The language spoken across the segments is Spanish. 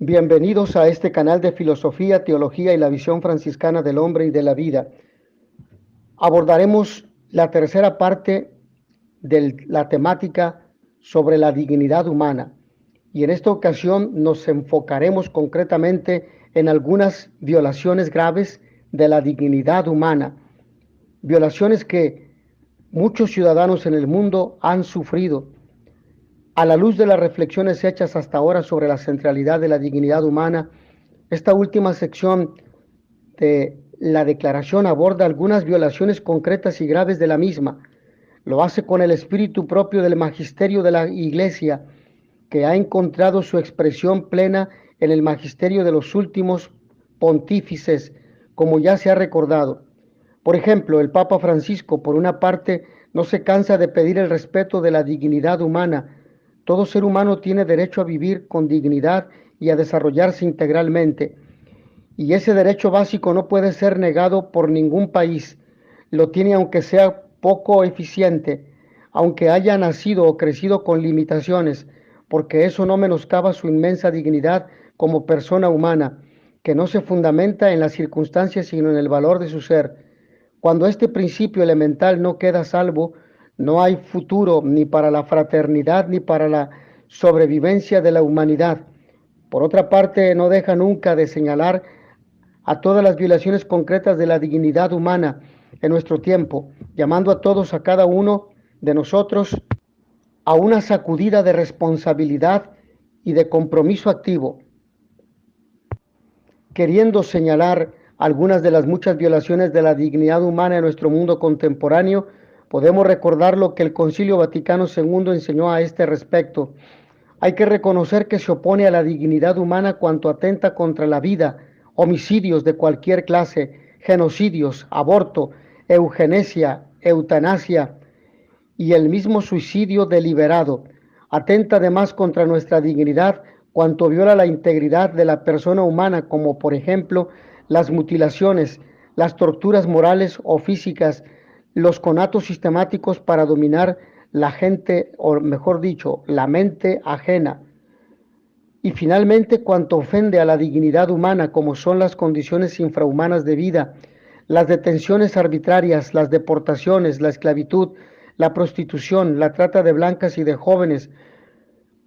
Bienvenidos a este canal de filosofía, teología y la visión franciscana del hombre y de la vida. Abordaremos la tercera parte de la temática sobre la dignidad humana y en esta ocasión nos enfocaremos concretamente en algunas violaciones graves de la dignidad humana, violaciones que muchos ciudadanos en el mundo han sufrido. A la luz de las reflexiones hechas hasta ahora sobre la centralidad de la dignidad humana, esta última sección de la declaración aborda algunas violaciones concretas y graves de la misma. Lo hace con el espíritu propio del magisterio de la Iglesia, que ha encontrado su expresión plena en el magisterio de los últimos pontífices, como ya se ha recordado. Por ejemplo, el Papa Francisco, por una parte, no se cansa de pedir el respeto de la dignidad humana. Todo ser humano tiene derecho a vivir con dignidad y a desarrollarse integralmente. Y ese derecho básico no puede ser negado por ningún país. Lo tiene aunque sea poco eficiente, aunque haya nacido o crecido con limitaciones, porque eso no menoscaba su inmensa dignidad como persona humana, que no se fundamenta en las circunstancias sino en el valor de su ser. Cuando este principio elemental no queda salvo, no hay futuro ni para la fraternidad ni para la sobrevivencia de la humanidad. Por otra parte, no deja nunca de señalar a todas las violaciones concretas de la dignidad humana en nuestro tiempo, llamando a todos, a cada uno de nosotros, a una sacudida de responsabilidad y de compromiso activo, queriendo señalar algunas de las muchas violaciones de la dignidad humana en nuestro mundo contemporáneo. Podemos recordar lo que el Concilio Vaticano II enseñó a este respecto. Hay que reconocer que se opone a la dignidad humana cuanto atenta contra la vida, homicidios de cualquier clase, genocidios, aborto, eugenesia, eutanasia y el mismo suicidio deliberado. Atenta además contra nuestra dignidad cuanto viola la integridad de la persona humana, como por ejemplo las mutilaciones, las torturas morales o físicas, los conatos sistemáticos para dominar la gente, o mejor dicho, la mente ajena. Y finalmente, cuanto ofende a la dignidad humana, como son las condiciones infrahumanas de vida, las detenciones arbitrarias, las deportaciones, la esclavitud, la prostitución, la trata de blancas y de jóvenes,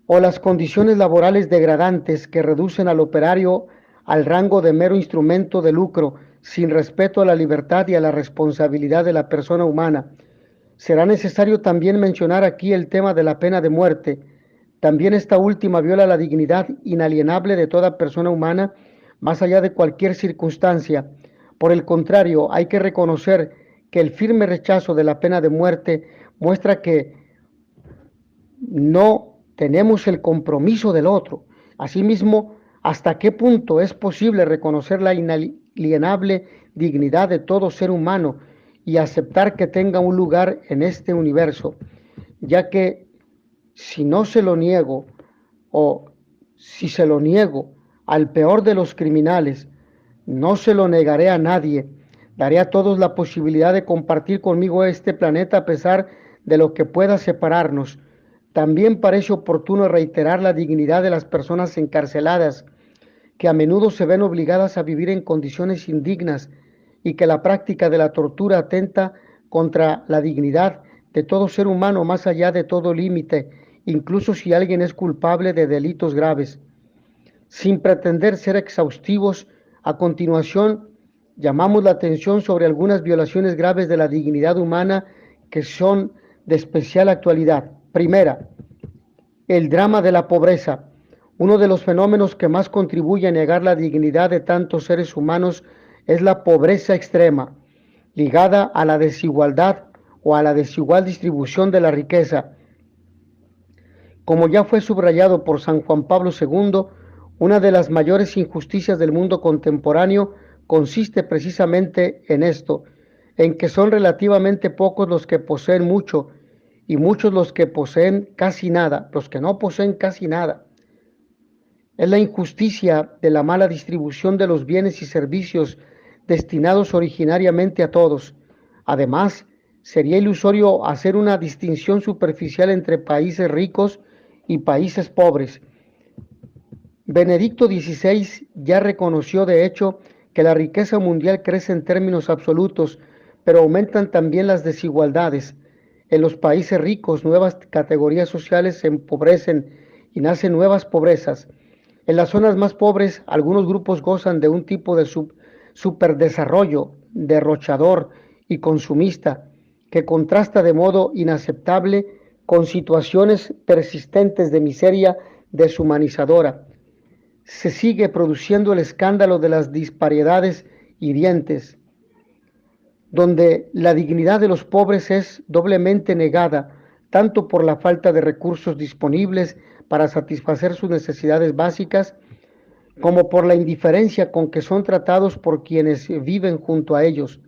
o las condiciones laborales degradantes que reducen al operario al rango de mero instrumento de lucro, sin respeto a la libertad y a la responsabilidad de la persona humana. Será necesario también mencionar aquí el tema de la pena de muerte. También esta última viola la dignidad inalienable de toda persona humana, más allá de cualquier circunstancia. Por el contrario, hay que reconocer que el firme rechazo de la pena de muerte muestra que no tenemos el compromiso del otro. Asimismo, ¿hasta qué punto es posible reconocer la inalienable dignidad de todo ser humano y aceptar que tenga un lugar en este universo? Ya que si no se lo niego, o si se lo niego al peor de los criminales, no se lo negaré a nadie. Daré a todos la posibilidad de compartir conmigo este planeta a pesar de lo que pueda separarnos. También parece oportuno reiterar la dignidad de las personas encarceladas, que a menudo se ven obligadas a vivir en condiciones indignas y que la práctica de la tortura atenta contra la dignidad de todo ser humano más allá de todo límite, incluso si alguien es culpable de delitos graves. Sin pretender ser exhaustivos, a continuación llamamos la atención sobre algunas violaciones graves de la dignidad humana que son de especial actualidad. Primera, el drama de la pobreza. Uno de los fenómenos que más contribuye a negar la dignidad de tantos seres humanos es la pobreza extrema, ligada a la desigualdad o a la desigual distribución de la riqueza. Como ya fue subrayado por San Juan Pablo II, una de las mayores injusticias del mundo contemporáneo consiste precisamente en esto, en que son relativamente pocos los que poseen mucho y muchos los que poseen casi nada, los que no poseen casi nada. Es la injusticia de la mala distribución de los bienes y servicios destinados originariamente a todos. Además, sería ilusorio hacer una distinción superficial entre países ricos y países pobres, Benedicto XVI ya reconoció de hecho que la riqueza mundial crece en términos absolutos, pero aumentan también las desigualdades. En los países ricos, nuevas categorías sociales se empobrecen y nacen nuevas pobrezas. En las zonas más pobres, algunos grupos gozan de un tipo de superdesarrollo, derrochador y consumista, que contrasta de modo inaceptable con situaciones persistentes de miseria deshumanizadora. Se sigue produciendo el escándalo de las disparidades hirientes, donde la dignidad de los pobres es doblemente negada, tanto por la falta de recursos disponibles para satisfacer sus necesidades básicas, como por la indiferencia con que son tratados por quienes viven junto a ellos.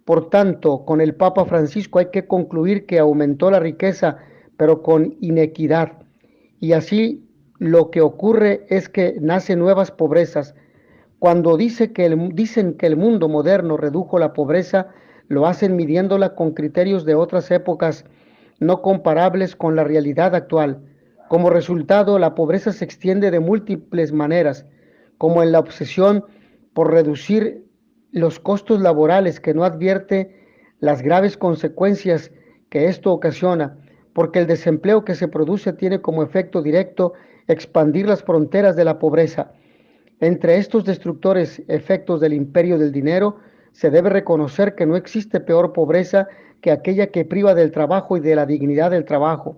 Por tanto, con el Papa Francisco hay que concluir que aumentó la riqueza, pero con inequidad, y así lo que ocurre es que nacen nuevas pobrezas. Cuando dicen que el mundo moderno redujo la pobreza, lo hacen midiéndola con criterios de otras épocas no comparables con la realidad actual. Como resultado, la pobreza se extiende de múltiples maneras, como en la obsesión por reducir los costos laborales, que no advierte las graves consecuencias que esto ocasiona, porque el desempleo que se produce tiene como efecto directo expandir las fronteras de la pobreza. Entre estos destructores efectos del imperio del dinero, se debe reconocer que no existe peor pobreza que aquella que priva del trabajo y de la dignidad del trabajo.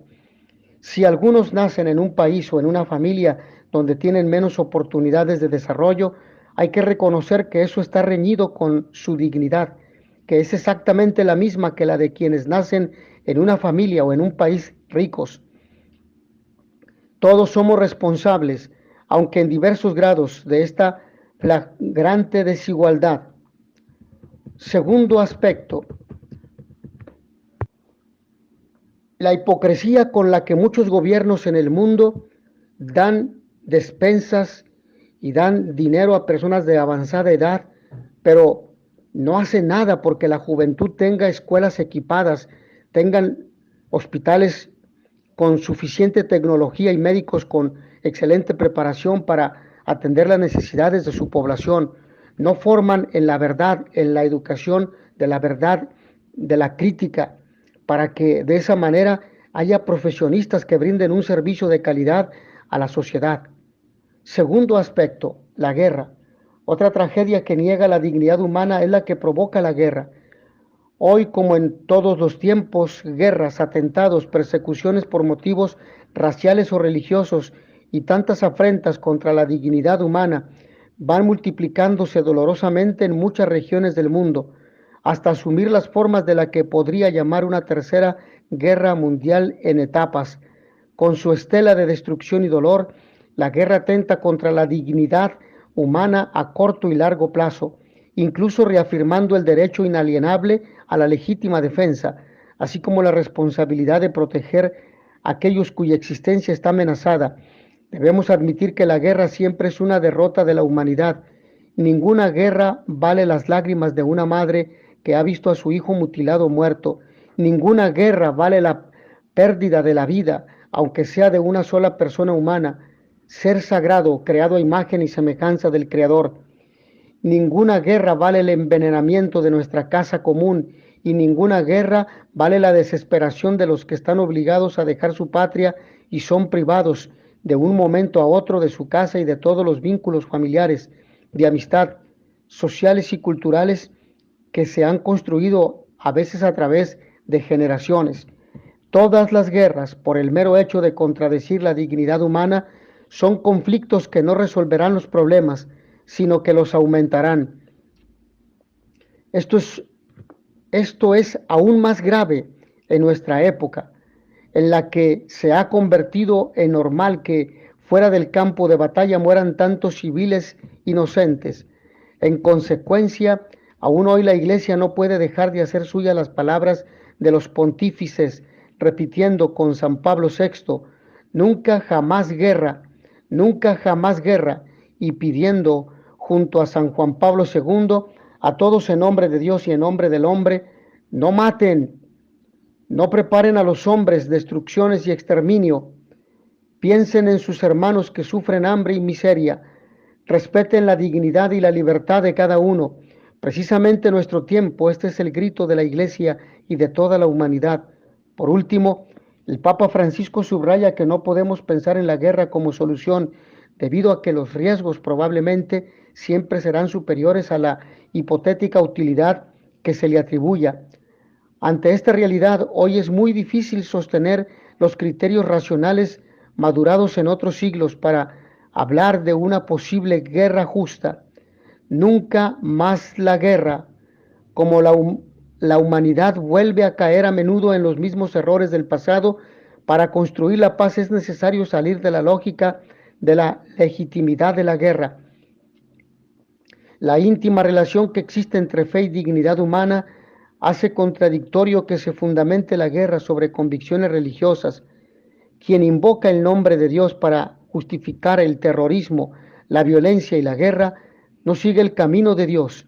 Si algunos nacen en un país o en una familia donde tienen menos oportunidades de desarrollo, hay que reconocer que eso está reñido con su dignidad, que es exactamente la misma que la de quienes nacen en una familia o en un país ricos. Todos somos responsables, aunque en diversos grados, de esta flagrante desigualdad. Segundo aspecto, la hipocresía con la que muchos gobiernos en el mundo dan despensas y dan dinero a personas de avanzada edad, pero no hacen nada porque la juventud tenga escuelas equipadas, tengan hospitales con suficiente tecnología y médicos con excelente preparación para atender las necesidades de su población. No forman en la verdad, en la educación de la verdad, de la crítica, para que de esa manera haya profesionistas que brinden un servicio de calidad a la sociedad. Segundo aspecto, la guerra. Otra tragedia que niega la dignidad humana es la que provoca la guerra. Hoy, como en todos los tiempos, guerras, atentados, persecuciones por motivos raciales o religiosos y tantas afrentas contra la dignidad humana van multiplicándose dolorosamente en muchas regiones del mundo, hasta asumir las formas de la que podría llamar una tercera guerra mundial en etapas. Con su estela de destrucción y dolor, la guerra atenta contra la dignidad humana a corto y largo plazo, incluso reafirmando el derecho inalienable a la legítima defensa, así como la responsabilidad de proteger a aquellos cuya existencia está amenazada. Debemos admitir que la guerra siempre es una derrota de la humanidad. Ninguna guerra vale las lágrimas de una madre que ha visto a su hijo mutilado o muerto. Ninguna guerra vale la pérdida de la vida, aunque sea de una sola persona humana, ser sagrado, creado a imagen y semejanza del Creador. Ninguna guerra vale el envenenamiento de nuestra casa común, y ninguna guerra vale la desesperación de los que están obligados a dejar su patria y son privados de un momento a otro de su casa y de todos los vínculos familiares, de amistad, sociales y culturales que se han construido a veces a través de generaciones. Todas las guerras, por el mero hecho de contradecir la dignidad humana, son conflictos que no resolverán los problemas, sino que los aumentarán. Esto es aún más grave en nuestra época, en la que se ha convertido en normal que fuera del campo de batalla mueran tantos civiles inocentes. En consecuencia, aún hoy la Iglesia no puede dejar de hacer suyas las palabras de los pontífices, repitiendo con San Pablo VI, nunca jamás guerra, y pidiendo junto a San Juan Pablo II, a todos en nombre de Dios y en nombre del hombre, no maten, no preparen a los hombres destrucciones y exterminio, Piensen en sus hermanos que sufren hambre y miseria. Respeten la dignidad y la libertad de cada uno. Precisamente en nuestro tiempo, este es el grito de la Iglesia y de toda la humanidad. Por último, el Papa Francisco subraya que no podemos pensar en la guerra como solución, debido a que los riesgos probablemente siempre serán superiores a la hipotética utilidad que se le atribuya. Ante esta realidad, hoy es muy difícil sostener los criterios racionales madurados en otros siglos para hablar de una posible guerra justa. Nunca más la guerra, como la humanidad vuelve a caer a menudo en los mismos errores del pasado. Para construir la paz es necesario salir de la lógica de la legitimidad de la guerra. La íntima relación que existe entre fe y dignidad humana hace contradictorio que se fundamente la guerra sobre convicciones religiosas. Quien invoca el nombre de Dios para justificar el terrorismo, la violencia y la guerra, no sigue el camino de Dios.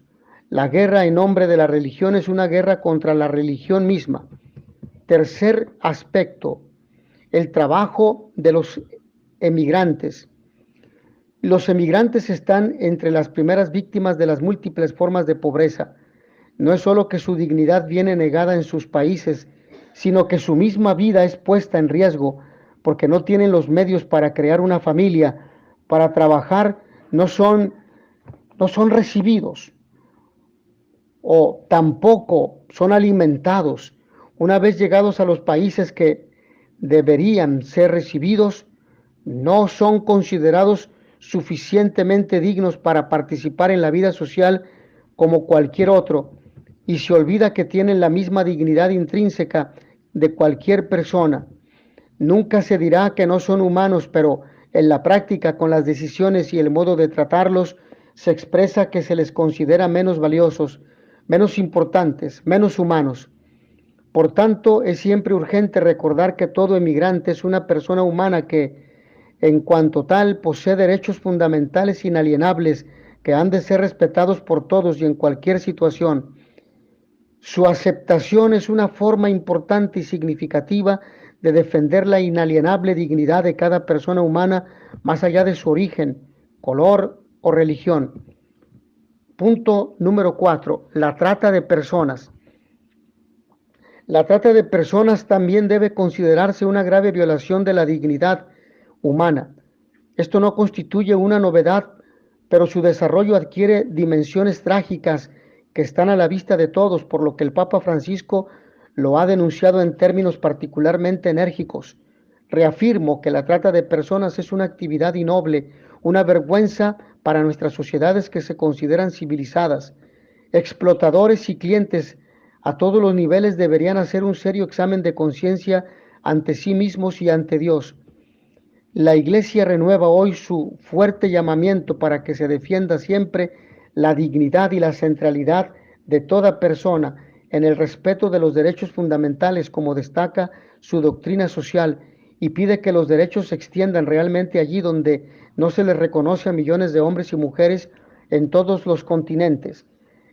La guerra en nombre de la religión es una guerra contra la religión misma. Tercer aspecto, el trabajo de los emigrantes. Los emigrantes están entre las primeras víctimas de las múltiples formas de pobreza. No es solo que su dignidad viene negada en sus países, sino que su misma vida es puesta en riesgo, porque no tienen los medios para crear una familia, para trabajar, no son recibidos o tampoco son alimentados. Una vez llegados a los países que deberían ser recibidos, no son considerados suficientemente dignos para participar en la vida social como cualquier otro, y se olvida que tienen la misma dignidad intrínseca de cualquier persona. Nunca se dirá que no son humanos, pero en la práctica, con las decisiones y el modo de tratarlos, se expresa que se les considera menos valiosos, menos importantes, menos humanos. Por tanto, es siempre urgente recordar que todo emigrante es una persona humana que, en cuanto tal, posee derechos fundamentales inalienables que han de ser respetados por todos y en cualquier situación. Su aceptación es una forma importante y significativa de defender la inalienable dignidad de cada persona humana más allá de su origen, color o religión. Punto número 4. La trata de personas. La trata de personas también debe considerarse una grave violación de la dignidad humana. Esto no constituye una novedad, pero su desarrollo adquiere dimensiones trágicas que están a la vista de todos, por lo que el Papa Francisco lo ha denunciado en términos particularmente enérgicos. Reafirmo que la trata de personas es una actividad innoble, una vergüenza para nuestras sociedades que se consideran civilizadas. Explotadores y clientes a todos los niveles deberían hacer un serio examen de conciencia ante sí mismos y ante Dios. La Iglesia renueva hoy su fuerte llamamiento para que se defienda siempre la dignidad y la centralidad de toda persona en el respeto de los derechos fundamentales, como destaca su doctrina social, y pide que los derechos se extiendan realmente allí donde no se les reconoce a millones de hombres y mujeres en todos los continentes.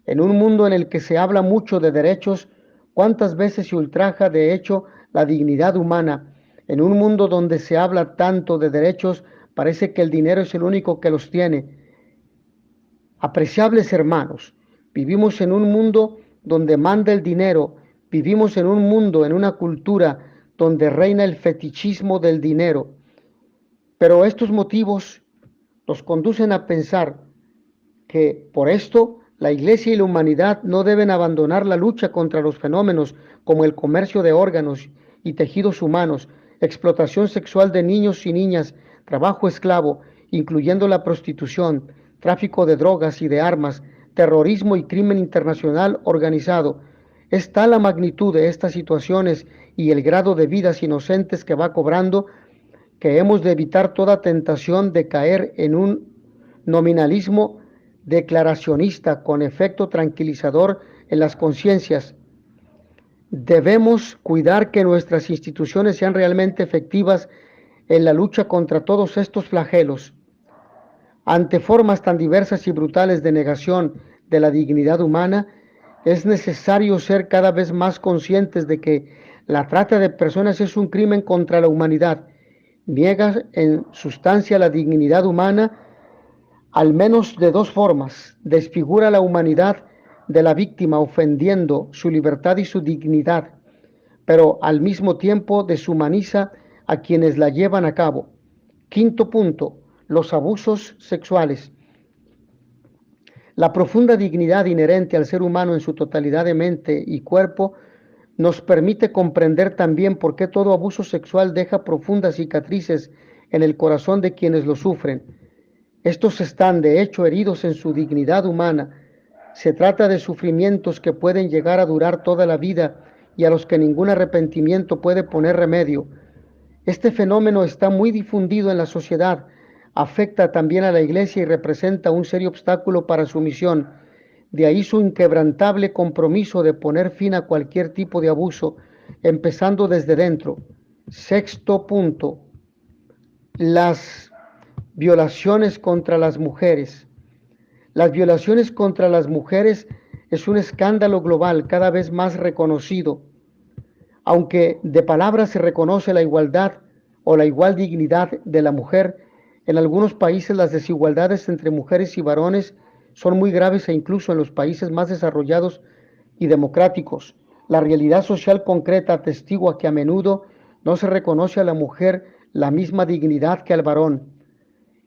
En un mundo en el que se habla mucho de derechos, ¿cuántas veces se ultraja de hecho la dignidad humana? En un mundo donde se habla tanto de derechos, parece que el dinero es el único que los tiene. Apreciables hermanos, vivimos en un mundo donde manda el dinero, vivimos en un mundo, en una cultura donde reina el fetichismo del dinero. Pero estos motivos nos conducen a pensar que por esto la Iglesia y la humanidad no deben abandonar la lucha contra los fenómenos como el comercio de órganos y tejidos humanos, explotación sexual de niños y niñas, trabajo esclavo, incluyendo la prostitución, tráfico de drogas y de armas, terrorismo y crimen internacional organizado. Es tal la magnitud de estas situaciones y el grado de vidas inocentes que va cobrando, que hemos de evitar toda tentación de caer en un nominalismo declaracionista con efecto tranquilizador en las conciencias. Debemos cuidar que nuestras instituciones sean realmente efectivas en la lucha contra todos estos flagelos. Ante formas tan diversas y brutales de negación de la dignidad humana, es necesario ser cada vez más conscientes de que la trata de personas es un crimen contra la humanidad niega en sustancia la dignidad humana al menos de dos formas: desfigura la humanidad de la víctima ofendiendo su libertad y su dignidad, pero al mismo tiempo deshumaniza a quienes la llevan a cabo. Quinto punto, los abusos sexuales. La profunda dignidad inherente al ser humano en su totalidad de mente y cuerpo nos permite comprender también por qué todo abuso sexual deja profundas cicatrices en el corazón de quienes lo sufren. Estos están, de hecho, heridos en su dignidad humana. Se trata de sufrimientos que pueden llegar a durar toda la vida y a los que ningún arrepentimiento puede poner remedio. Este fenómeno está muy difundido en la sociedad, afecta también a la Iglesia y representa un serio obstáculo para su misión. De ahí su inquebrantable compromiso de poner fin a cualquier tipo de abuso, empezando desde dentro. Sexto punto, las violaciones contra las mujeres. Las violaciones contra las mujeres es un escándalo global cada vez más reconocido. Aunque de palabra se reconoce la igualdad o la igual dignidad de la mujer, en algunos países las desigualdades entre mujeres y varones son muy graves e incluso en los países más desarrollados y democráticos. La realidad social concreta atestigua que a menudo no se reconoce a la mujer la misma dignidad que al varón.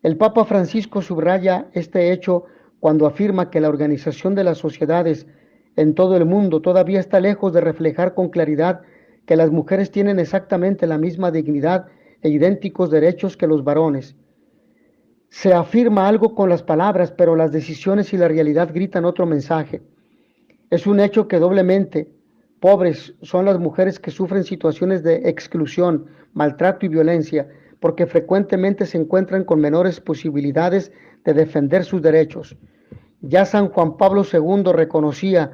El Papa Francisco subraya este hecho cuando afirma que la organización de las sociedades en todo el mundo todavía está lejos de reflejar con claridad que las mujeres tienen exactamente la misma dignidad e idénticos derechos que los varones. Se afirma algo con las palabras, pero las decisiones y la realidad gritan otro mensaje. Es un hecho que doblemente pobres son las mujeres que sufren situaciones de exclusión, maltrato y violencia, porque frecuentemente se encuentran con menores posibilidades de defender sus derechos. Ya San Juan Pablo II reconocía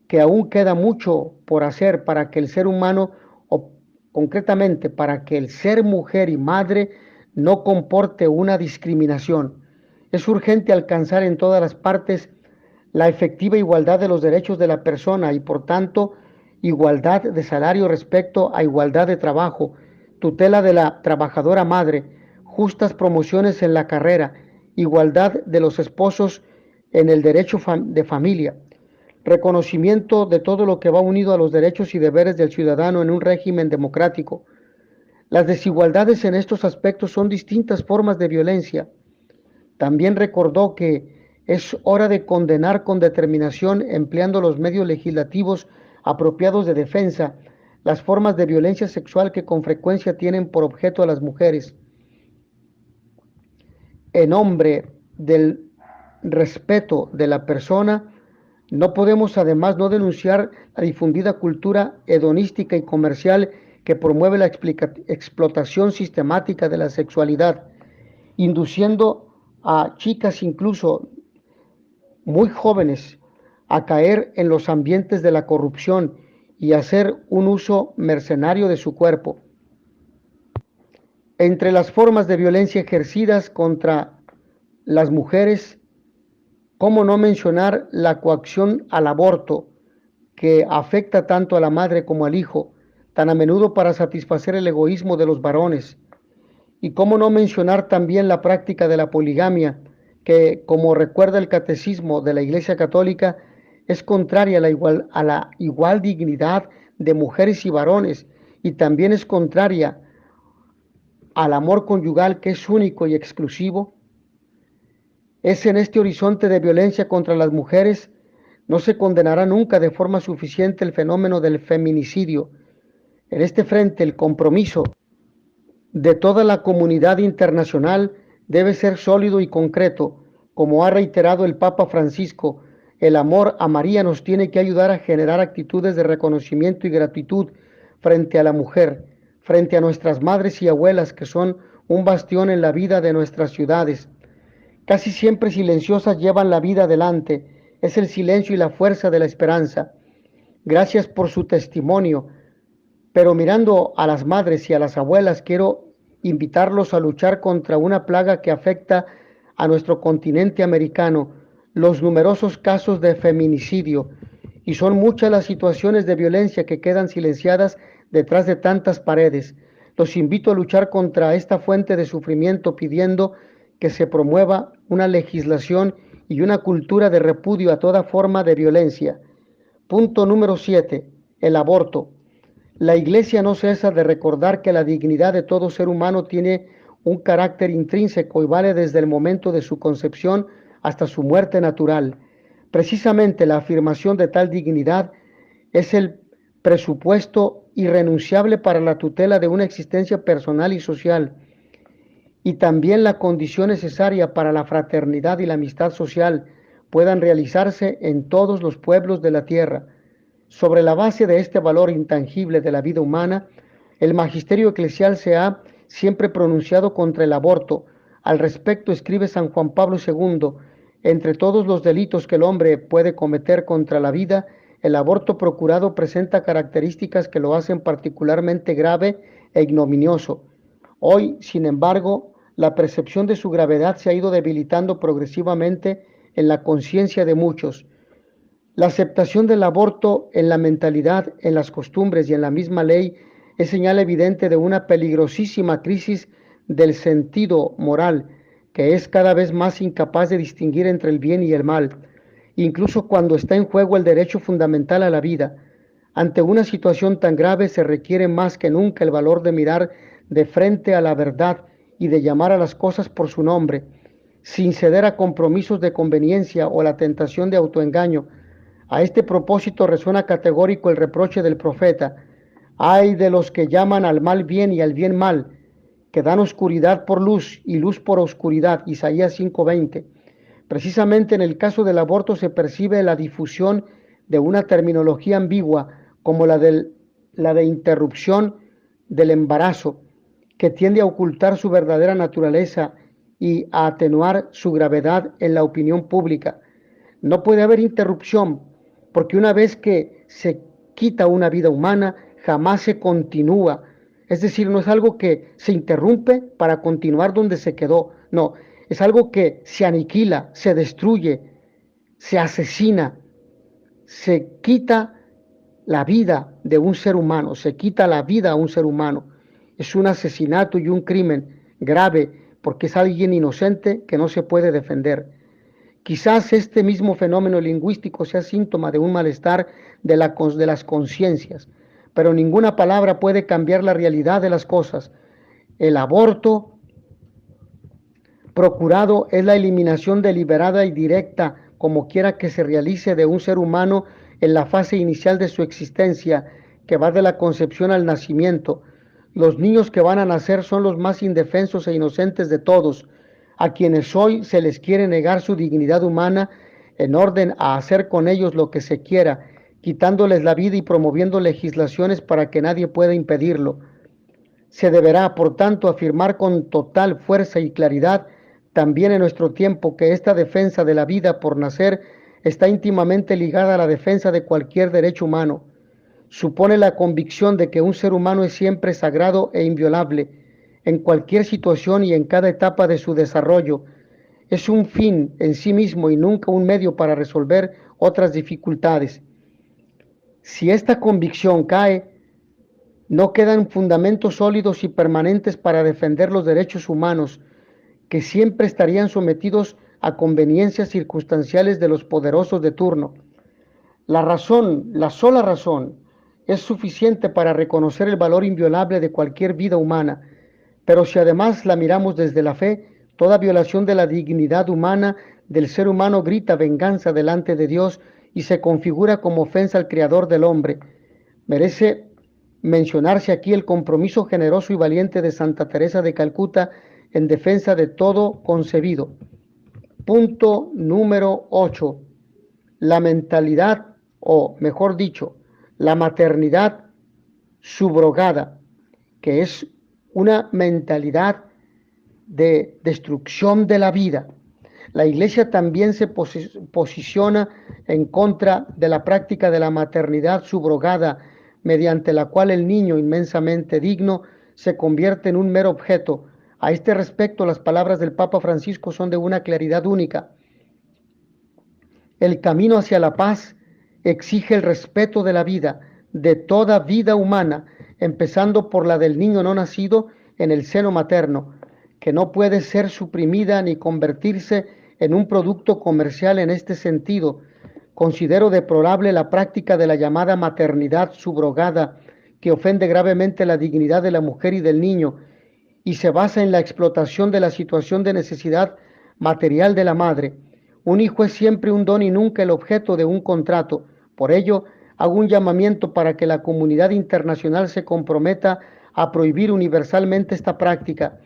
que aún queda mucho por hacer para que el ser humano, o concretamente para que el ser mujer y madre, no comporte una discriminación. Es urgente alcanzar en todas las partes la efectiva igualdad de los derechos de la persona y, por tanto, igualdad de salario respecto a igualdad de trabajo, tutela de la trabajadora madre, justas promociones en la carrera, igualdad de los esposos en el derecho de familia, reconocimiento de todo lo que va unido a los derechos y deberes del ciudadano en un régimen democrático. Las desigualdades en estos aspectos son distintas formas de violencia. También recordó que es hora de condenar con determinación, empleando los medios legislativos apropiados de defensa, las formas de violencia sexual que con frecuencia tienen por objeto a las mujeres. En nombre del respeto de la persona, no podemos además no denunciar la difundida cultura hedonística y comercial que promueve la explotación sistemática de la sexualidad, induciendo a chicas incluso muy jóvenes a caer en los ambientes de la corrupción y hacer un uso mercenario de su cuerpo. Entre las formas de violencia ejercidas contra las mujeres, ¿cómo no mencionar la coacción al aborto, que afecta tanto a la madre como al hijo, tan a menudo para satisfacer el egoísmo de los varones? Y cómo no mencionar también la práctica de la poligamia, que, como recuerda el Catecismo de la Iglesia Católica, es contraria a la igual dignidad de mujeres y varones, y también es contraria al amor conyugal, que es único y exclusivo. Es en este horizonte de violencia contra las mujeres, no se condenará nunca de forma suficiente el fenómeno del feminicidio. En este frente, el compromiso de toda la comunidad internacional debe ser sólido y concreto. Como ha reiterado el Papa Francisco, el amor a María nos tiene que ayudar a generar actitudes de reconocimiento y gratitud frente a la mujer, frente a nuestras madres y abuelas, que son un bastión en la vida de nuestras ciudades. Casi siempre silenciosas llevan la vida adelante. Es el silencio y la fuerza de la esperanza. Gracias por su testimonio. Pero mirando a las madres y a las abuelas, quiero invitarlos a luchar contra una plaga que afecta a nuestro continente americano, los numerosos casos de feminicidio. Y son muchas las situaciones de violencia que quedan silenciadas detrás de tantas paredes. Los invito a luchar contra esta fuente de sufrimiento pidiendo que se promueva una legislación y una cultura de repudio a toda forma de violencia. Punto número 7. El aborto. La Iglesia no cesa de recordar que la dignidad de todo ser humano tiene un carácter intrínseco y vale desde el momento de su concepción hasta su muerte natural. Precisamente la afirmación de tal dignidad es el presupuesto irrenunciable para la tutela de una existencia personal y social, y también la condición necesaria para la fraternidad y la amistad social puedan realizarse en todos los pueblos de la tierra. Sobre la base de este valor intangible de la vida humana, el magisterio eclesial se ha siempre pronunciado contra el aborto. Al respecto escribe San Juan Pablo II: entre todos los delitos que el hombre puede cometer contra la vida, el aborto procurado presenta características que lo hacen particularmente grave e ignominioso. Hoy, sin embargo, la percepción de su gravedad se ha ido debilitando progresivamente en la conciencia de muchos. La aceptación del aborto en la mentalidad, en las costumbres y en la misma ley es señal evidente de una peligrosísima crisis del sentido moral, que es cada vez más incapaz de distinguir entre el bien y el mal, incluso cuando está en juego el derecho fundamental a la vida. Ante una situación tan grave se requiere más que nunca el valor de mirar de frente a la verdad y de llamar a las cosas por su nombre, sin ceder a compromisos de conveniencia o la tentación de autoengaño. A este propósito resuena categórico el reproche del profeta: ay de los que llaman al mal bien y al bien mal, que dan oscuridad por luz y luz por oscuridad. Isaías 5:20. Precisamente en el caso del aborto se percibe la difusión de una terminología ambigua como la de interrupción del embarazo, que tiende a ocultar su verdadera naturaleza y a atenuar su gravedad en la opinión pública. No puede haber interrupción, porque una vez que se quita una vida humana, jamás se continúa. Es decir, no es algo que se interrumpe para continuar donde se quedó. No, es algo que se aniquila, se destruye, se asesina, se quita la vida de un ser humano, se quita la vida a un ser humano. Es un asesinato y un crimen grave porque es alguien inocente que no se puede defender. Quizás este mismo fenómeno lingüístico sea síntoma de un malestar de las conciencias, pero ninguna palabra puede cambiar la realidad de las cosas. El aborto procurado es la eliminación deliberada y directa, como quiera que se realice, de un ser humano en la fase inicial de su existencia, que va de la concepción al nacimiento. Los niños que van a nacer son los más indefensos e inocentes de todos, a quienes hoy se les quiere negar su dignidad humana en orden a hacer con ellos lo que se quiera, quitándoles la vida y promoviendo legislaciones para que nadie pueda impedirlo. Se deberá, por tanto, afirmar con total fuerza y claridad también en nuestro tiempo que esta defensa de la vida por nacer está íntimamente ligada a la defensa de cualquier derecho humano. Supone la convicción de que un ser humano es siempre sagrado e inviolable, en cualquier situación y en cada etapa de su desarrollo. Es un fin en sí mismo y nunca un medio para resolver otras dificultades. Si esta convicción cae, no quedan fundamentos sólidos y permanentes para defender los derechos humanos, que siempre estarían sometidos a conveniencias circunstanciales de los poderosos de turno. La razón, la sola razón, es suficiente para reconocer el valor inviolable de cualquier vida humana, pero si además la miramos desde la fe, toda violación de la dignidad humana del ser humano grita venganza delante de Dios y se configura como ofensa al Creador del hombre. Merece mencionarse aquí el compromiso generoso y valiente de Santa Teresa de Calcuta en defensa de todo concebido. Punto número 8. La mentalidad, o mejor dicho, la maternidad subrogada, que es una mentalidad de destrucción de la vida. La Iglesia también se posiciona en contra de la práctica de la maternidad subrogada, mediante la cual el niño inmensamente digno se convierte en un mero objeto. A este respecto, las palabras del Papa Francisco son de una claridad única. El camino hacia la paz exige el respeto de la vida, de toda vida humana, empezando por la del niño no nacido en el seno materno, que no puede ser suprimida ni convertirse en un producto comercial en este sentido. Considero deplorable la práctica de la llamada maternidad subrogada, que ofende gravemente la dignidad de la mujer y del niño, y se basa en la explotación de la situación de necesidad material de la madre. Un hijo es siempre un don y nunca el objeto de un contrato. Por ello, hago un llamamiento para que la comunidad internacional se comprometa a prohibir universalmente esta práctica.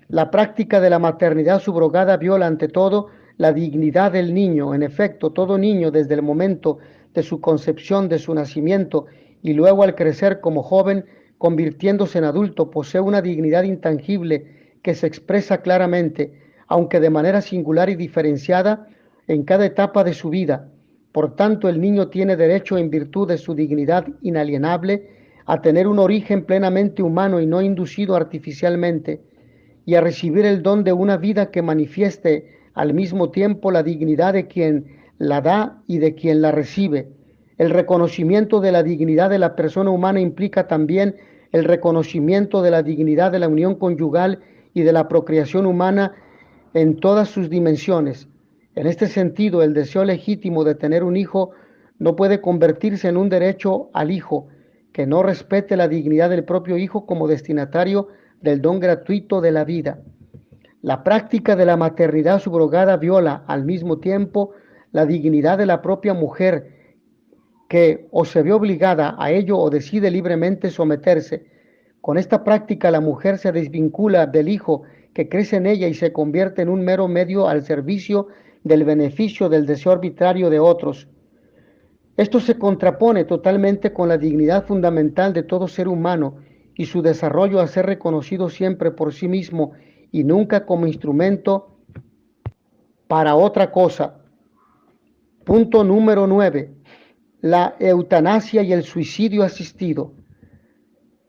La práctica de la maternidad subrogada viola ante todo la dignidad del niño. En efecto, todo niño desde el momento de su concepción, de su nacimiento y luego al crecer como joven, convirtiéndose en adulto, posee una dignidad intangible que se expresa claramente, aunque de manera singular y diferenciada, en cada etapa de su vida. Por tanto, el niño tiene derecho, en virtud de su dignidad inalienable, a tener un origen plenamente humano y no inducido artificialmente, y a recibir el don de una vida que manifieste al mismo tiempo la dignidad de quien la da y de quien la recibe. El reconocimiento de la dignidad de la persona humana implica también el reconocimiento de la dignidad de la unión conyugal y de la procreación humana en todas sus dimensiones. En este sentido, el deseo legítimo de tener un hijo no puede convertirse en un derecho al hijo, que no respete la dignidad del propio hijo como destinatario del don gratuito de la vida. La práctica de la maternidad subrogada viola al mismo tiempo la dignidad de la propia mujer, que o se ve obligada a ello o decide libremente someterse. Con esta práctica la mujer se desvincula del hijo que crece en ella y se convierte en un mero medio al servicio del beneficio del deseo arbitrario de otros. Esto se contrapone totalmente con la dignidad fundamental de todo ser humano y su desarrollo a ser reconocido siempre por sí mismo y nunca como instrumento para otra cosa. Punto número 9. La eutanasia y el suicidio asistido.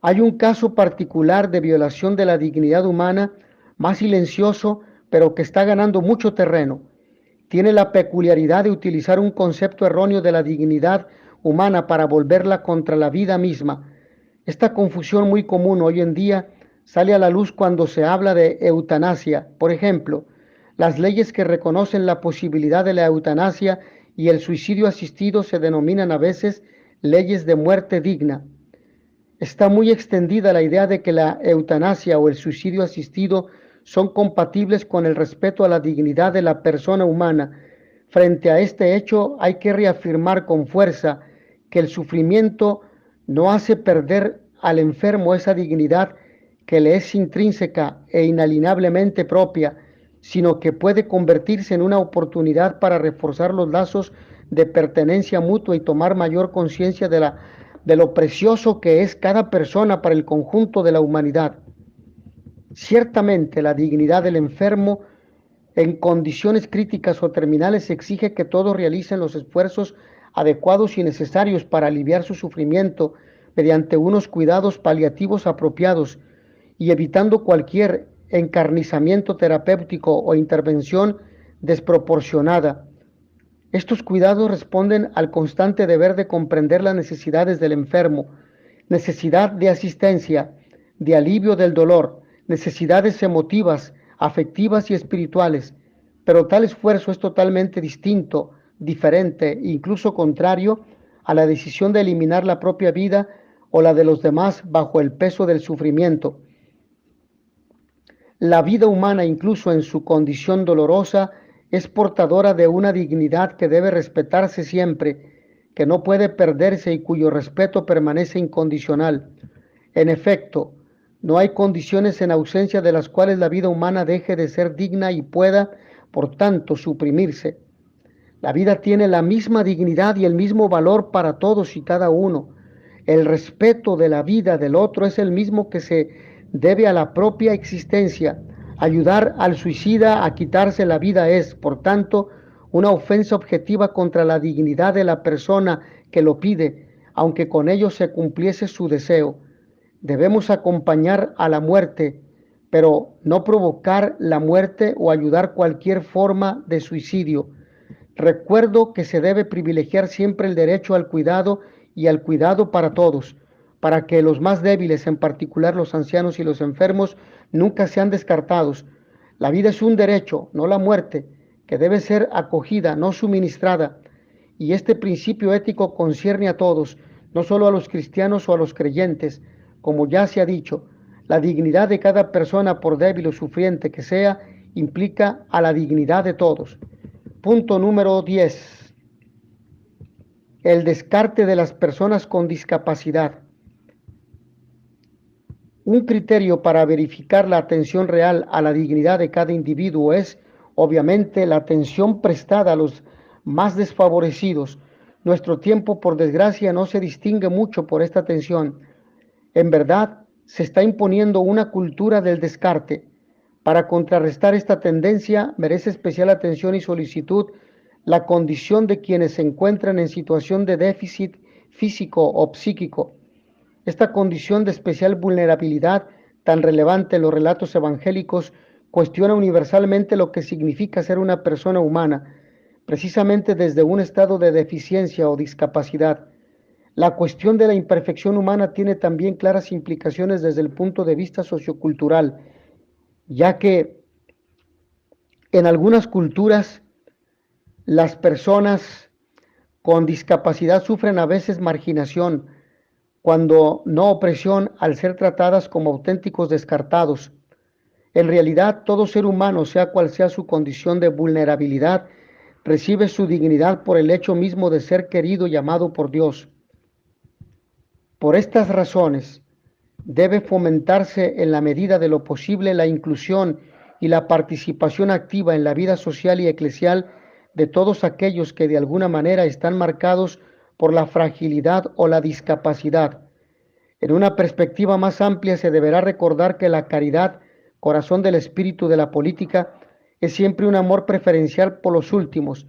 Hay un caso particular de violación de la dignidad humana, más silencioso, pero que está ganando mucho terreno. Tiene la peculiaridad de utilizar un concepto erróneo de la dignidad humana para volverla contra la vida misma. Esta confusión muy común hoy en día sale a la luz cuando se habla de eutanasia. Por ejemplo, las leyes que reconocen la posibilidad de la eutanasia y el suicidio asistido se denominan a veces leyes de muerte digna. Está muy extendida la idea de que la eutanasia o el suicidio asistido son compatibles con el respeto a la dignidad de la persona humana. Frente a este hecho hay que reafirmar con fuerza que el sufrimiento no hace perder al enfermo esa dignidad que le es intrínseca e inalienablemente propia, sino que puede convertirse en una oportunidad para reforzar los lazos de pertenencia mutua y tomar mayor conciencia de lo precioso que es cada persona para el conjunto de la humanidad. Ciertamente, la dignidad del enfermo en condiciones críticas o terminales exige que todos realicen los esfuerzos adecuados y necesarios para aliviar su sufrimiento mediante unos cuidados paliativos apropiados y evitando cualquier encarnizamiento terapéutico o intervención desproporcionada. Estos cuidados responden al constante deber de comprender las necesidades del enfermo, necesidad de asistencia, de alivio del dolor, necesidades emotivas, afectivas y espirituales, pero tal esfuerzo es totalmente distinto, diferente, incluso contrario a la decisión de eliminar la propia vida o la de los demás bajo el peso del sufrimiento. La vida humana, incluso en su condición dolorosa, es portadora de una dignidad que debe respetarse siempre, que no puede perderse y cuyo respeto permanece incondicional. En efecto, no hay condiciones en ausencia de las cuales la vida humana deje de ser digna y pueda, por tanto, suprimirse. La vida tiene la misma dignidad y el mismo valor para todos y cada uno. El respeto de la vida del otro es el mismo que se debe a la propia existencia. Ayudar al suicida a quitarse la vida es, por tanto, una ofensa objetiva contra la dignidad de la persona que lo pide, aunque con ello se cumpliese su deseo. Debemos acompañar a la muerte, pero no provocar la muerte o ayudar cualquier forma de suicidio. Recuerdo que se debe privilegiar siempre el derecho al cuidado y al cuidado para todos. para que los más débiles, en particular los ancianos y los enfermos, nunca sean descartados. La vida es un derecho, no la muerte, que debe ser acogida, no suministrada. Y este principio ético concierne a todos, no solo a los cristianos o a los creyentes. Como ya se ha dicho, la dignidad de cada persona, por débil o sufriente que sea, implica a la dignidad de todos. Punto número 10. El descarte de las personas con discapacidad. Un criterio para verificar la atención real a la dignidad de cada individuo es, obviamente, la atención prestada a los más desfavorecidos. Nuestro tiempo, por desgracia, no se distingue mucho por esta atención. En verdad, se está imponiendo una cultura del descarte. Para contrarrestar esta tendencia, merece especial atención y solicitud la condición de quienes se encuentran en situación de déficit físico o psíquico. Esta condición de especial vulnerabilidad, tan relevante en los relatos evangélicos, cuestiona universalmente lo que significa ser una persona humana, precisamente desde un estado de deficiencia o discapacidad. La cuestión de la imperfección humana tiene también claras implicaciones desde el punto de vista sociocultural, ya que en algunas culturas las personas con discapacidad sufren a veces marginación, cuando no opresión, al ser tratadas como auténticos descartados. En realidad, todo ser humano, sea cual sea su condición de vulnerabilidad, recibe su dignidad por el hecho mismo de ser querido y amado por Dios. Por estas razones, debe fomentarse en la medida de lo posible la inclusión y la participación activa en la vida social y eclesial de todos aquellos que de alguna manera están marcados por la fragilidad o la discapacidad. En una perspectiva más amplia se deberá recordar que la caridad, corazón del espíritu de la política, es siempre un amor preferencial por los últimos,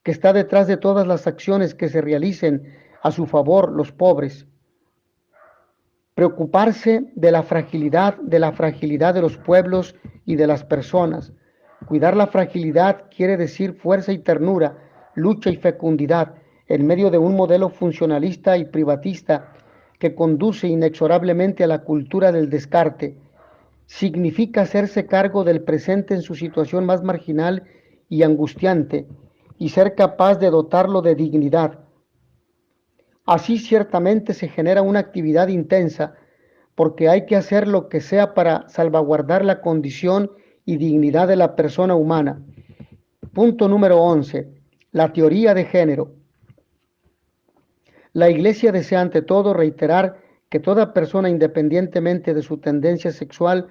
que está detrás de todas las acciones que se realicen a su favor los pobres. Preocuparse de la fragilidad de los pueblos y de las personas. Cuidar la fragilidad quiere decir fuerza y ternura, lucha y fecundidad, en medio de un modelo funcionalista y privatista que conduce inexorablemente a la cultura del descarte. Significa hacerse cargo del presente en su situación más marginal y angustiante, y ser capaz de dotarlo de dignidad. Así ciertamente se genera una actividad intensa, porque hay que hacer lo que sea para salvaguardar la condición y dignidad de la persona humana. Punto número 11. La teoría de género. La Iglesia desea ante todo reiterar que toda persona, independientemente de su tendencia sexual,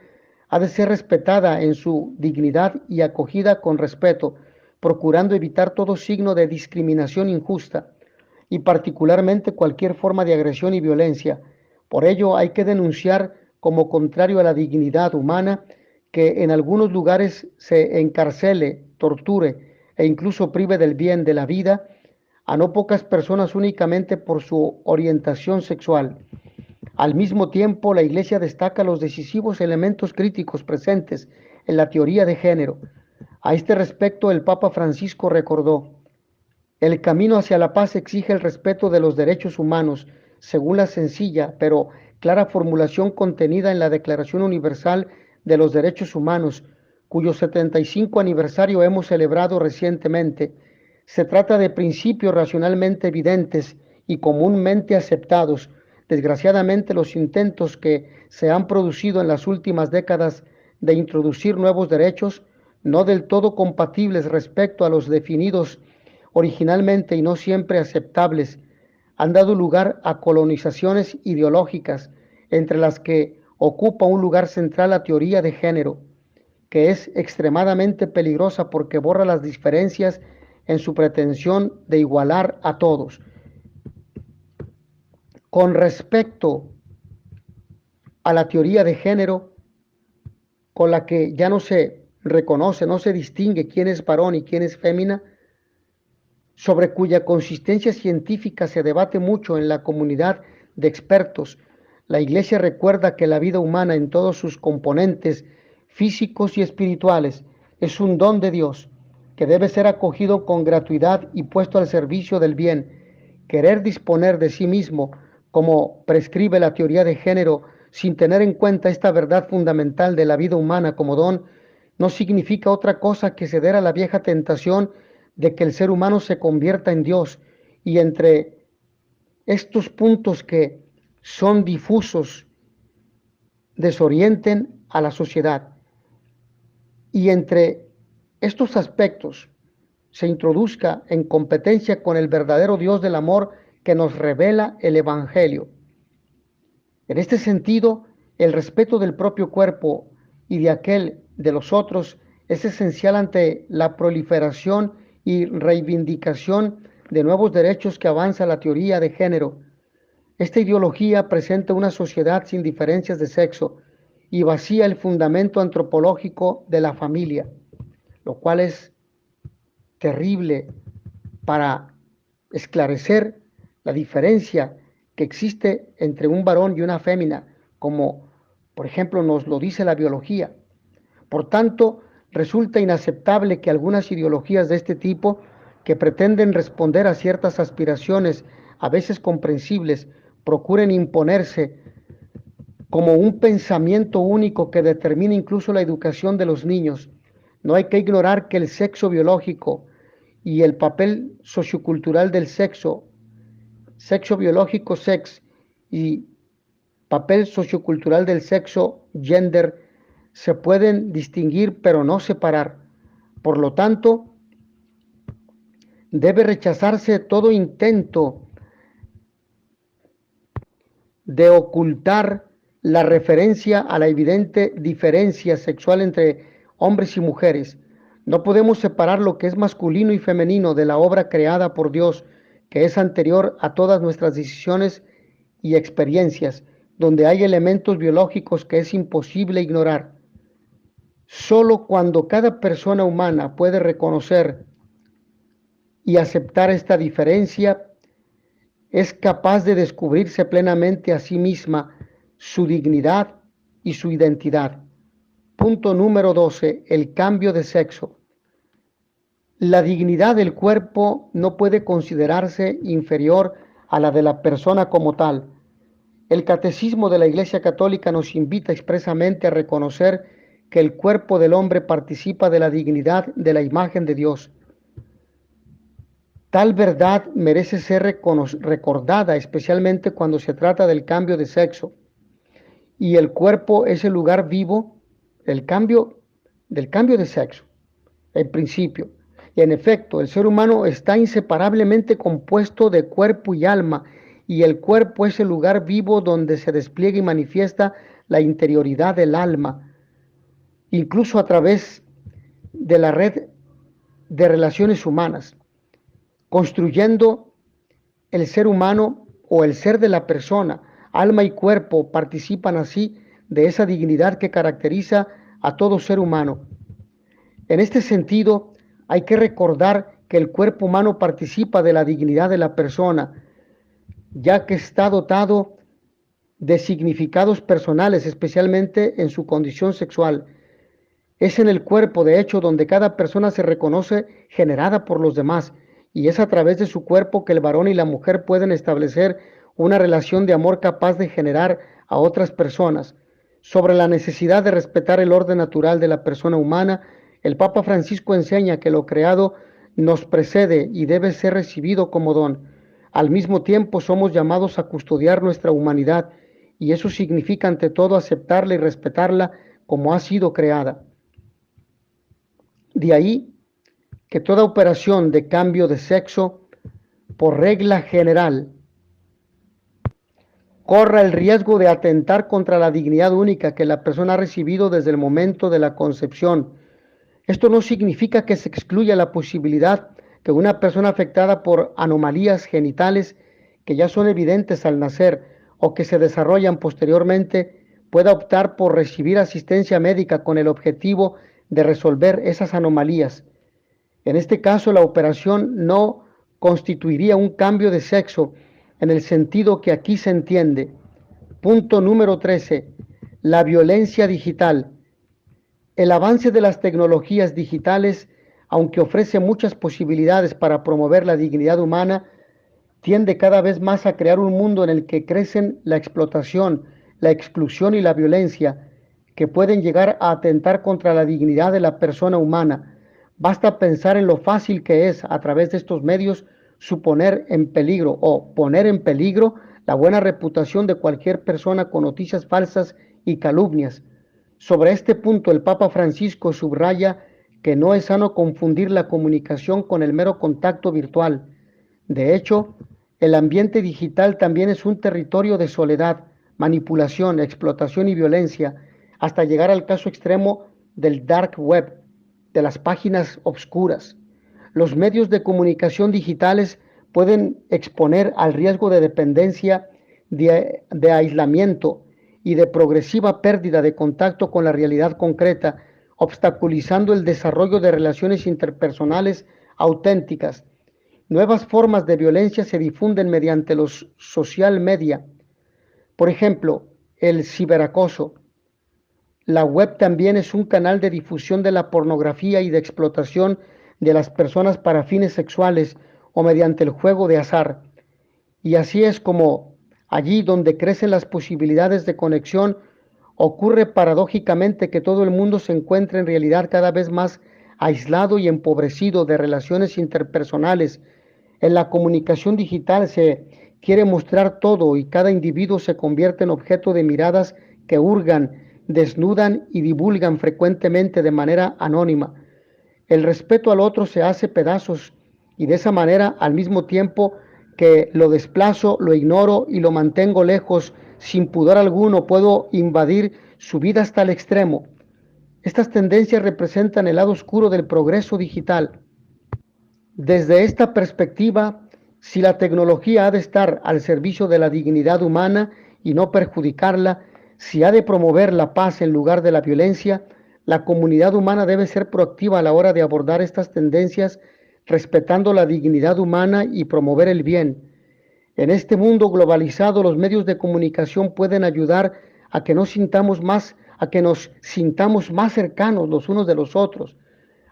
ha de ser respetada en su dignidad y acogida con respeto, procurando evitar todo signo de discriminación injusta y particularmente cualquier forma de agresión y violencia. Por ello hay que denunciar como contrario a la dignidad humana que en algunos lugares se encarcele, torture e incluso prive del bien de la vida a no pocas personas únicamente por su orientación sexual. Al mismo tiempo, la Iglesia destaca los decisivos elementos críticos presentes en la teoría de género. A este respecto, el Papa Francisco recordó: el camino hacia la paz exige el respeto de los derechos humanos, según la sencilla pero clara formulación contenida en la Declaración Universal de los Derechos Humanos, cuyo 75 aniversario hemos celebrado recientemente. Se trata de principios racionalmente evidentes y comúnmente aceptados. Desgraciadamente, los intentos que se han producido en las últimas décadas de introducir nuevos derechos, no del todo compatibles respecto a los definidos originalmente y no siempre aceptables, han dado lugar a colonizaciones ideológicas, entre las que ocupa un lugar central la teoría de género, que es extremadamente peligrosa porque borra las diferencias en su pretensión de igualar a todos. Con respecto a la teoría de género, con la que ya no se reconoce, no se distingue quién es varón y quién es fémina, sobre cuya consistencia científica se debate mucho en la comunidad de expertos, la Iglesia recuerda que la vida humana en todos sus componentes físicos y espirituales es un don de Dios, que debe ser acogido con gratuidad y puesto al servicio del bien. Querer disponer de sí mismo como prescribe la teoría de género, sin tener en cuenta esta verdad fundamental de la vida humana como don, no significa otra cosa que ceder a la vieja tentación de que el ser humano se convierta en Dios. Y entre estos puntos que son difusos desorienten a la sociedad. Y entre estos aspectos se introduzca en competencia con el verdadero Dios del amor que nos revela el Evangelio. En este sentido, el respeto del propio cuerpo y de aquel de los otros es esencial ante la proliferación y reivindicación de nuevos derechos que avanza la teoría de género. Esta ideología presenta una sociedad sin diferencias de sexo y vacía el fundamento antropológico de la familia, lo cual es terrible para esclarecer la diferencia que existe entre un varón y una fémina, como por ejemplo nos lo dice la biología. Por tanto, resulta inaceptable que algunas ideologías de este tipo, que pretenden responder a ciertas aspiraciones a veces comprensibles, procuren imponerse como un pensamiento único que determina incluso la educación de los niños. No hay que ignorar que el sexo biológico y el papel sociocultural del sexo biológico, sex, y papel sociocultural del sexo, gender, se pueden distinguir pero no separar. Por lo tanto, debe rechazarse todo intento de ocultar la referencia a la evidente diferencia sexual entre hombres y mujeres. No podemos separar lo que es masculino y femenino de la obra creada por Dios, que es anterior a todas nuestras decisiones y experiencias, donde hay elementos biológicos que es imposible ignorar. Solo cuando cada persona humana puede reconocer y aceptar esta diferencia, es capaz de descubrirse plenamente a sí misma, su dignidad y su identidad. Punto número 12. El cambio de sexo. La dignidad del cuerpo no puede considerarse inferior a la de la persona como tal. El Catecismo de la Iglesia Católica nos invita expresamente a reconocer que el cuerpo del hombre participa de la dignidad de la imagen de Dios. Tal verdad merece ser recordada, especialmente cuando se trata del cambio de sexo. Y el cuerpo es el lugar vivo del cambio de sexo, en principio. Y en efecto, el ser humano está inseparablemente compuesto de cuerpo y alma, y el cuerpo es el lugar vivo donde se despliega y manifiesta la interioridad del alma, incluso a través de la red de relaciones humanas, construyendo el ser humano o el ser de la persona. Alma y cuerpo participan así de esa dignidad que caracteriza a todo ser humano. En este sentido, hay que recordar que el cuerpo humano participa de la dignidad de la persona, ya que está dotado de significados personales, especialmente en su condición sexual. Es en el cuerpo, de hecho, donde cada persona se reconoce generada por los demás, y es a través de su cuerpo que el varón y la mujer pueden establecer una relación de amor capaz de generar a otras personas. Sobre la necesidad de respetar el orden natural de la persona humana, el Papa Francisco enseña que lo creado nos precede y debe ser recibido como don. Al mismo tiempo somos llamados a custodiar nuestra humanidad, y eso significa ante todo aceptarla y respetarla como ha sido creada. De ahí que toda operación de cambio de sexo, por regla general, corra el riesgo de atentar contra la dignidad única que la persona ha recibido desde el momento de la concepción. Esto no significa que se excluya la posibilidad que una persona afectada por anomalías genitales que ya son evidentes al nacer o que se desarrollan posteriormente pueda optar por recibir asistencia médica con el objetivo de resolver esas anomalías. En este caso, la operación no constituiría un cambio de sexo en el sentido que aquí se entiende. Punto número 13. La violencia digital. El avance de las tecnologías digitales, aunque ofrece muchas posibilidades para promover la dignidad humana, tiende cada vez más a crear un mundo en el que crecen la explotación, la exclusión y la violencia, que pueden llegar a atentar contra la dignidad de la persona humana. Basta pensar en lo fácil que es, a través de estos medios, suponer en peligro o poner en peligro la buena reputación de cualquier persona con noticias falsas y calumnias. Sobre este punto, el Papa Francisco subraya que no es sano confundir la comunicación con el mero contacto virtual. De hecho, el ambiente digital también es un territorio de soledad, manipulación, explotación y violencia, hasta llegar al caso extremo del dark web, de las páginas obscuras. Los medios de comunicación digitales pueden exponer al riesgo de dependencia, de aislamiento y de progresiva pérdida de contacto con la realidad concreta, obstaculizando el desarrollo de relaciones interpersonales auténticas. Nuevas formas de violencia se difunden mediante los social media. Por ejemplo, el ciberacoso. La web también es un canal de difusión de la pornografía y de explotación de las personas para fines sexuales o mediante el juego de azar. Y así es como allí donde crecen las posibilidades de conexión, ocurre paradójicamente que todo el mundo se encuentra en realidad cada vez más aislado y empobrecido de relaciones interpersonales. En la comunicación digital se quiere mostrar todo y cada individuo se convierte en objeto de miradas que hurgan, desnudan y divulgan frecuentemente de manera anónima. El respeto al otro se hace pedazos y de esa manera, al mismo tiempo que lo desplazo, lo ignoro y lo mantengo lejos, sin pudor alguno, puedo invadir su vida hasta el extremo. Estas tendencias representan el lado oscuro del progreso digital. Desde esta perspectiva, si la tecnología ha de estar al servicio de la dignidad humana y no perjudicarla, si ha de promover la paz en lugar de la violencia, la comunidad humana debe ser proactiva a la hora de abordar estas tendencias, respetando la dignidad humana y promover el bien. En este mundo globalizado, los medios de comunicación pueden ayudar a que nos sintamos más cercanos los unos de los otros,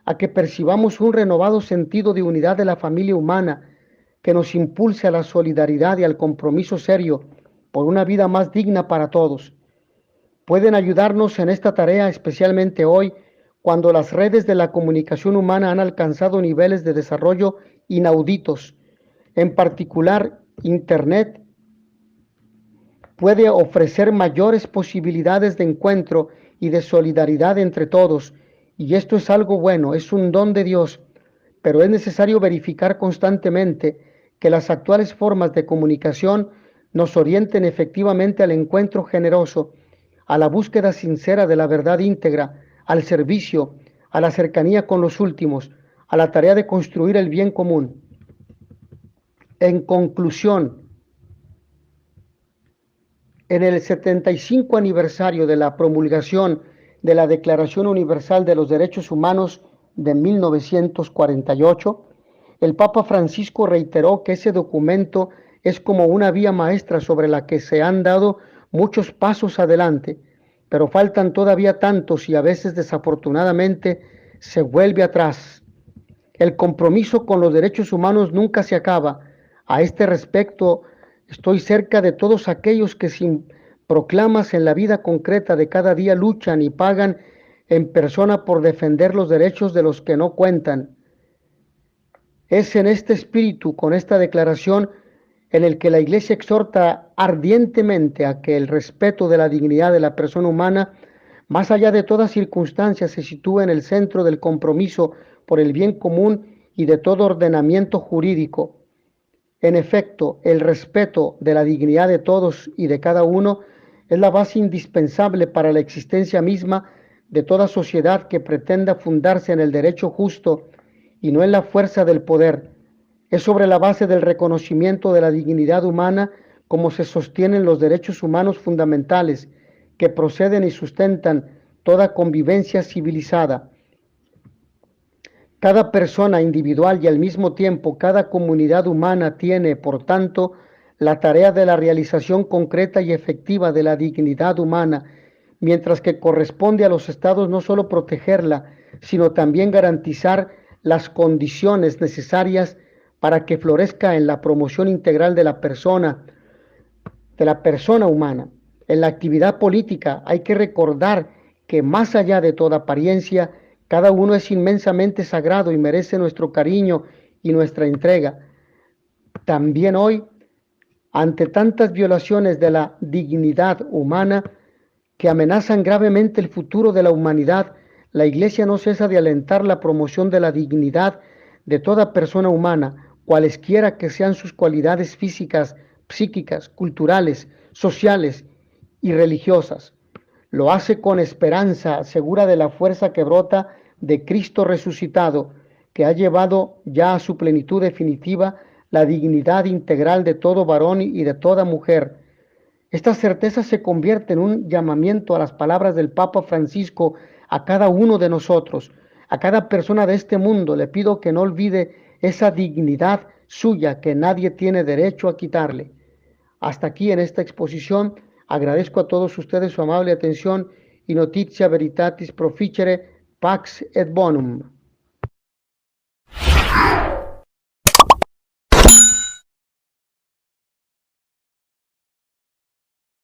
a que percibamos un renovado sentido de unidad de la familia humana, que nos impulse a la solidaridad y al compromiso serio por una vida más digna para todos. Pueden ayudarnos en esta tarea, especialmente hoy, cuando las redes de la comunicación humana han alcanzado niveles de desarrollo inauditos. En particular, Internet puede ofrecer mayores posibilidades de encuentro y de solidaridad entre todos, y esto es algo bueno, es un don de Dios, pero es necesario verificar constantemente que las actuales formas de comunicación nos orienten efectivamente al encuentro generoso, a la búsqueda sincera de la verdad íntegra, al servicio, a la cercanía con los últimos, a la tarea de construir el bien común. En conclusión, en el 75 aniversario de la promulgación de la Declaración Universal de los Derechos Humanos de 1948, el Papa Francisco reiteró que ese documento es como una vía maestra sobre la que se han dado muchos pasos adelante, pero faltan todavía tantos y a veces desafortunadamente se vuelve atrás. El compromiso con los derechos humanos nunca se acaba. A este respecto, estoy cerca de todos aquellos que sin proclamas en la vida concreta de cada día luchan y pagan en persona por defender los derechos de los que no cuentan. Es en este espíritu, con esta declaración, en el que la Iglesia exhorta ardientemente a que el respeto de la dignidad de la persona humana, más allá de toda circunstancia, se sitúe en el centro del compromiso por el bien común y de todo ordenamiento jurídico. En efecto, el respeto de la dignidad de todos y de cada uno es la base indispensable para la existencia misma de toda sociedad que pretenda fundarse en el derecho justo y no en la fuerza del poder. Es sobre la base del reconocimiento de la dignidad humana como se sostienen los derechos humanos fundamentales que proceden y sustentan toda convivencia civilizada. Cada persona individual y al mismo tiempo cada comunidad humana tiene, por tanto, la tarea de la realización concreta y efectiva de la dignidad humana, mientras que corresponde a los estados no solo protegerla, sino también garantizar las condiciones necesarias para que florezca en la promoción integral de la persona humana. En la actividad política hay que recordar que más allá de toda apariencia, cada uno es inmensamente sagrado y merece nuestro cariño y nuestra entrega. También hoy, ante tantas violaciones de la dignidad humana que amenazan gravemente el futuro de la humanidad, la Iglesia no cesa de alentar la promoción de la dignidad de toda persona humana, cualesquiera que sean sus cualidades físicas, psíquicas, culturales, sociales y religiosas. Lo hace con esperanza, segura de la fuerza que brota de Cristo resucitado, que ha llevado ya a su plenitud definitiva la dignidad integral de todo varón y de toda mujer. Esta certeza se convierte en un llamamiento a las palabras del Papa Francisco a cada uno de nosotros, a cada persona de este mundo. Le pido que no olvide esa dignidad suya que nadie tiene derecho a quitarle. Hasta aquí en esta exposición. Agradezco a todos ustedes su amable atención y noticia veritatis proficere pax et bonum.